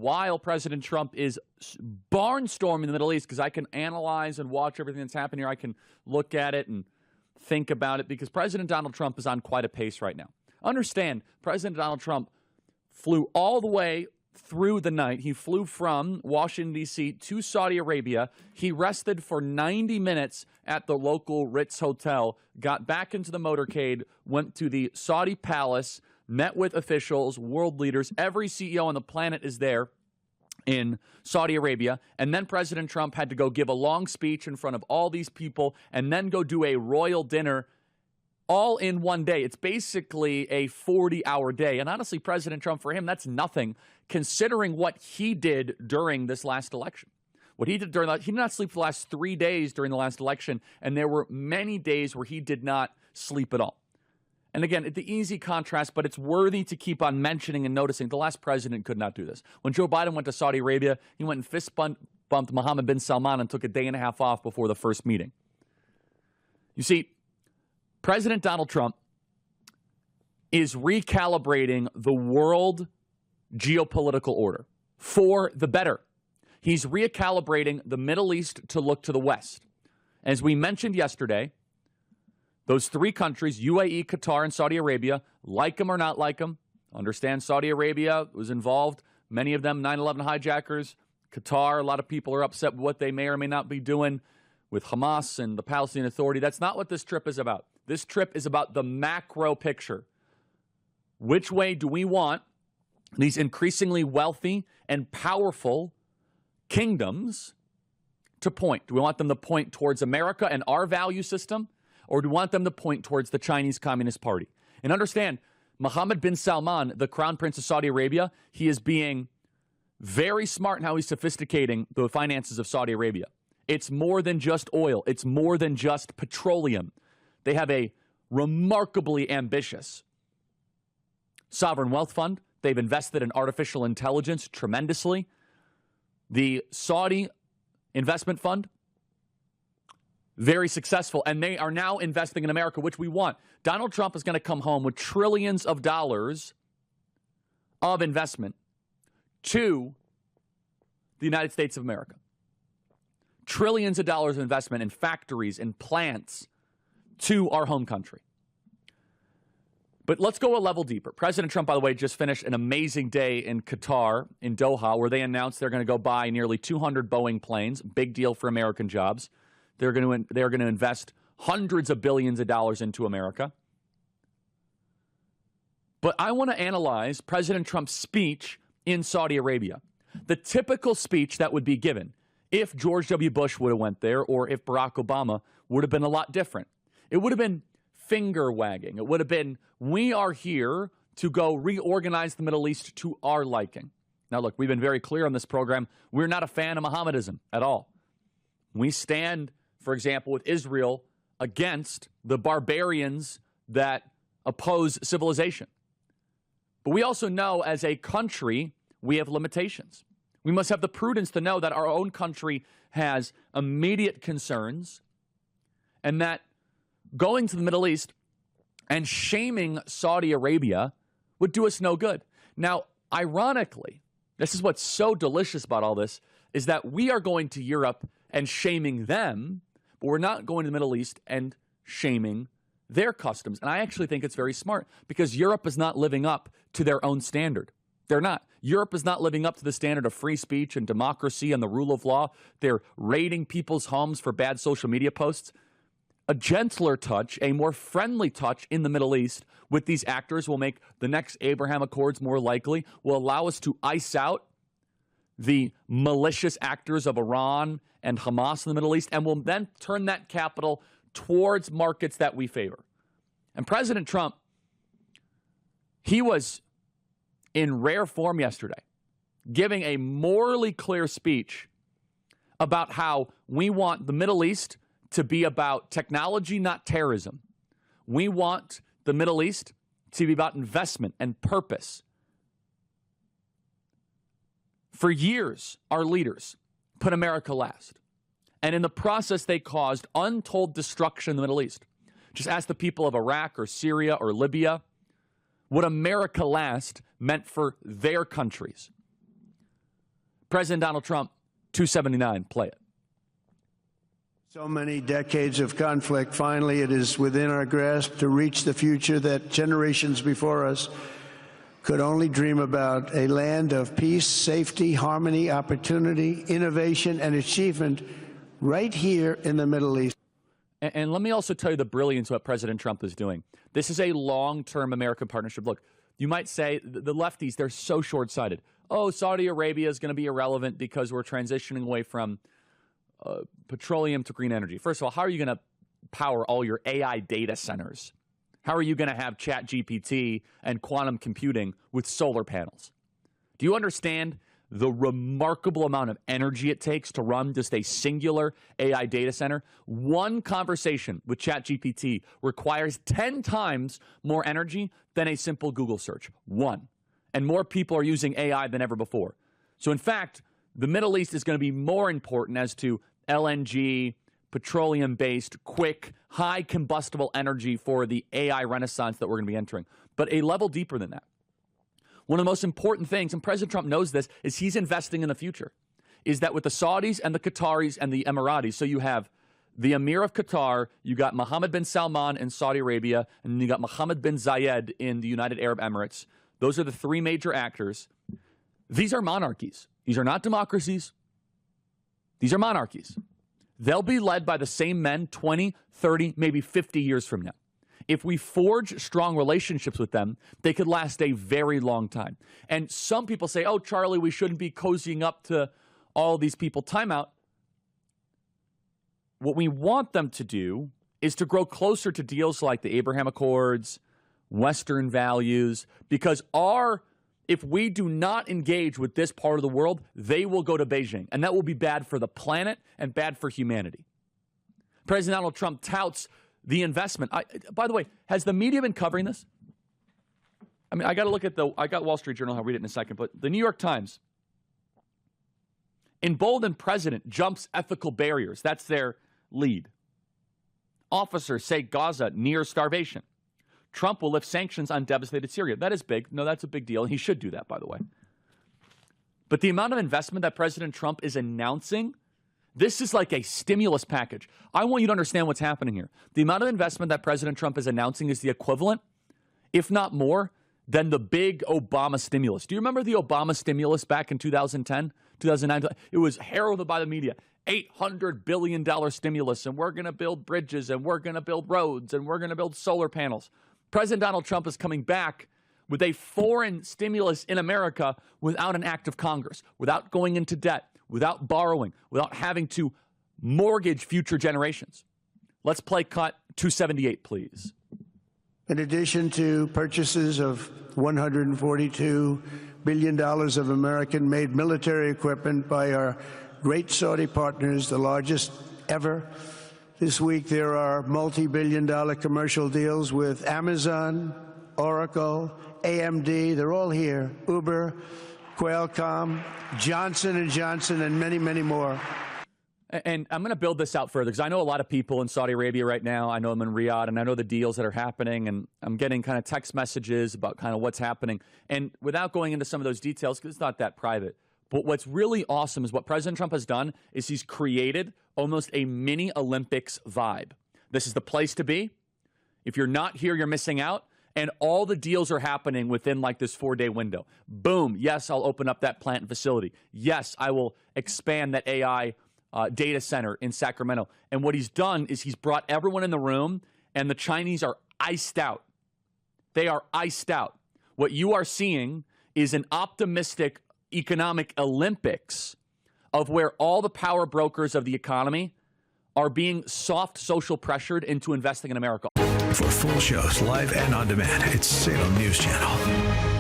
while President Trump is barnstorming the Middle East, because I can analyze and watch everything that's happening here, I can look at it and think about it, because President Donald Trump is on quite a pace right now. Understand, President Donald Trump flew all the way through the night. He flew from Washington, D.C. to Saudi Arabia. He rested for 90 minutes at the local Ritz Hotel, got back into the motorcade, went to the Saudi palace, met with officials, world leaders. Every CEO on the planet is there in Saudi Arabia. And then President Trump had to go give a long speech in front of all these people and then go do a royal dinner all in one day. It's basically a 40-hour day. And honestly, President Trump, for him, that's nothing considering what he did during this last election. What he did during that, he did not sleep for the last 3 days during the last election, and there were many days where he did not sleep at all. And again, the easy contrast, but it's worthy to keep on mentioning and noticing. The last president could not do this. When Joe Biden went to Saudi Arabia, he went and fist bumped Mohammed bin Salman and took a day and a half off before the first meeting. You see, President Donald Trump is recalibrating the world geopolitical order for the better. He's recalibrating the Middle East to look to the West. As we mentioned yesterday, those three countries, UAE, Qatar, and Saudi Arabia, like them or not like them, understand Saudi Arabia was involved, many of them 9/11 hijackers. Qatar, a lot of people are upset with what they may or may not be doing with Hamas and the Palestinian Authority. That's not what this trip is about. This trip is about the macro picture. Which way do we want these increasingly wealthy and powerful kingdoms to point? Do we want them to point towards America and our value system? Or do we want them to point towards the Chinese Communist Party? And understand, Mohammed bin Salman, the Crown Prince of Saudi Arabia, he is being very smart in how he's sophisticating the finances of Saudi Arabia. It's more than just oil. It's more than just petroleum. They have a remarkably ambitious sovereign wealth fund. They've invested in artificial intelligence tremendously. The Saudi investment fund, very successful, and they are now investing in America, which we want. Donald Trump is going to come home with trillions of dollars of investment to the United States of America. Trillions of dollars of investment in factories and plants to our home country. But let's go a level deeper. President Trump, by the way, just finished an amazing day in Qatar, in Doha, where they announced they're going to go buy nearly 200 Boeing planes. Big deal for American jobs. They're going to invest hundreds of billions of dollars into America. But I want to analyze President Trump's speech in Saudi Arabia. The typical speech that would be given if George W. Bush would have went there or if Barack Obama would have been a lot different. It would have been finger wagging. It would have been, we are here to go reorganize the Middle East to our liking. Now, look, we've been very clear on this program. We're not a fan of Mohammedanism at all. We stand, for example, with Israel against the barbarians that oppose civilization. But we also know as a country, we have limitations. We must have the prudence to know that our own country has immediate concerns and that going to the Middle East and shaming Saudi Arabia would do us no good. Now, ironically, this is what's so delicious about all this, is that we are going to Europe and shaming them, but we're not going to the Middle East and shaming their customs. And I actually think it's very smart because Europe is not living up to their own standard. They're not. Europe is not living up to the standard of free speech and democracy and the rule of law. They're raiding people's homes for bad social media posts. A gentler touch, a more friendly touch in the Middle East with these actors will make the next Abraham Accords more likely, will allow us to ice out the malicious actors of Iran and Hamas in the Middle East, and will then turn that capital towards markets that we favor. And President Trump, he was in rare form yesterday, giving a morally clear speech about how we want the Middle East to be about technology, not terrorism. We want the Middle East to be about investment and purpose. For years, our leaders put America last. And in the process, they caused untold destruction in the Middle East. Just ask the people of Iraq or Syria or Libya what America last meant for their countries. President Donald Trump, 279, play it. So many decades of conflict. Finally, it is within our grasp to reach the future that generations before us could only dream about, a land of peace, safety, harmony, opportunity, innovation, and achievement right here in the Middle East. And let me also tell you the brilliance of what President Trump is doing. This is a long-term American partnership. Look, you might say the lefties, they're so short-sighted. Oh, Saudi Arabia is going to be irrelevant because we're transitioning away from petroleum to green energy. First of all, how are you going to power all your AI data centers? How are you going to have ChatGPT and quantum computing with solar panels? Do you understand the remarkable amount of energy it takes to run just a singular AI data center? One conversation with ChatGPT requires 10 times more energy than a simple Google search. One. And more people are using AI than ever before. So, in fact, the Middle East is going to be more important as to LNG, petroleum-based, quick, high combustible energy for the AI renaissance that we're going to be entering. But a level deeper than that. One of the most important things, and President Trump knows this, is he's investing in the future, is that with the Saudis and the Qataris and the Emiratis, so you have the Emir of Qatar, you got Mohammed bin Salman in Saudi Arabia, and you got Mohammed bin Zayed in the United Arab Emirates. Those are the three major actors. These are monarchies. These are not democracies. These are monarchies. They'll be led by the same men 20, 30, maybe 50 years from now. If we forge strong relationships with them, they could last a very long time. And some people say, oh, Charlie, we shouldn't be cozying up to all these people. Time out. What we want them to do is to grow closer to deals like the Abraham Accords, Western values, because if we do not engage with this part of the world, they will go to Beijing. And that will be bad for the planet and bad for humanity. President Donald Trump touts the investment. By the way, has the media been covering this? I mean, I got to look at I got Wall Street Journal. I'll read it in a second. But the New York Times. Emboldened president jumps ethical barriers. That's their lead. Officers say Gaza near starvation. Trump will lift sanctions on devastated Syria. That is big. No, that's a big deal. He should do that, by the way. But the amount of investment that President Trump is announcing, this is like a stimulus package. I want you to understand what's happening here. The amount of investment that President Trump is announcing is the equivalent, if not more, than the big Obama stimulus. Do you remember the Obama stimulus back in 2010, 2009? It was heralded by the media. $800 billion stimulus, and we're going to build bridges, and we're going to build roads, and we're going to build solar panels. President Donald Trump is coming back with a foreign stimulus in America without an act of Congress, without going into debt, without borrowing, without having to mortgage future generations. Let's play cut 278, please. In addition to purchases of $142 billion of American-made military equipment by our great Saudi partners, the largest ever, this week there are multi-billion-dollar commercial deals with Amazon, Oracle, AMD. They're all here. Uber, Qualcomm, Johnson & Johnson, and many, many more. And I'm going to build this out further because I know a lot of people in Saudi Arabia right now. I know them in Riyadh, and I know the deals that are happening, and I'm getting kind of text messages about kind of what's happening. And without going into some of those details, because it's not that private, but what's really awesome is what President Trump has done is he's created almost a mini Olympics vibe. This is the place to be. If you're not here, you're missing out. And all the deals are happening within like this 4-day window. Boom. Yes, I'll open up that plant and facility. Yes, I will expand that AI data center in Sacramento. And what he's done is he's brought everyone in the room, and the Chinese are iced out. They are iced out. What you are seeing is an optimistic economic Olympics of where all the power brokers of the economy are being soft social pressured into investing in America. For full shows, live and on demand, it's Salem News Channel.